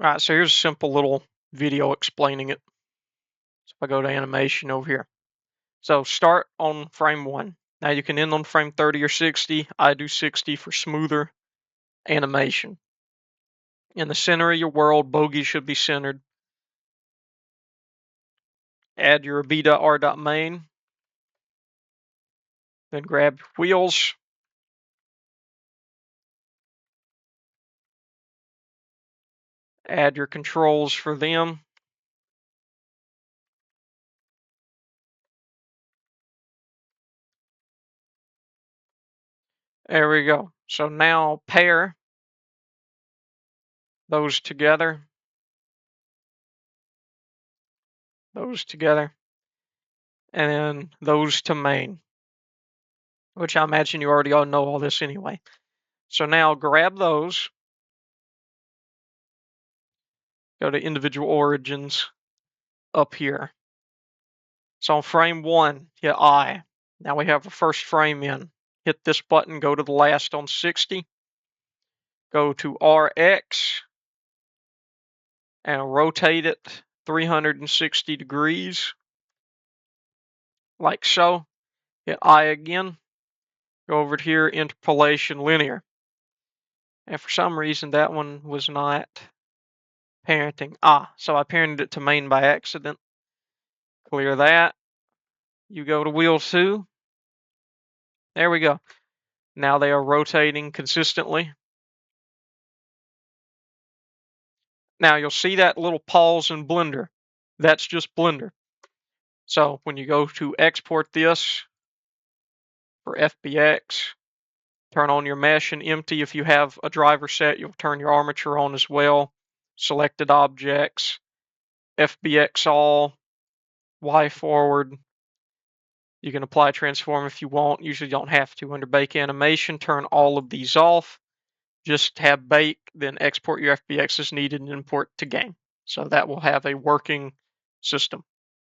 All right, so here's a simple little video explaining it. So if I go to animation over here. So start on frame 1. Now you can end on frame 30 or 60. I do 60 for smoother animation. In the center of your world, Bogey should be centered. Add your b.r.main. Then grab your wheels. Add your controls for them. There we go. So now pair those together. Those together. And then those to main. Which I imagine you already all know all this anyway. So now grab those. Go to individual origins up here. So on frame 1, hit I. Now we have a first frame in. Hit this button, go to the last on 60. Go to RX and rotate it 360 degrees. Like so. Hit I again. Go over here, interpolation linear. And for some reason that one was not parenting. So I parented it to main by accident. Clear that. You go to wheel 2. There we go. Now they are rotating consistently. Now you'll see that little pause in Blender. That's just Blender. So when you go to export this for FBX, turn on your mesh and empty. If you have a driver set, you'll turn your armature on as well. Selected objects, FBX all, Y forward. You can apply transform if you want. Usually don't have to. Under bake animation, turn all of these off. Just have bake, then export your FBX as needed and import to game. So that will have a working system.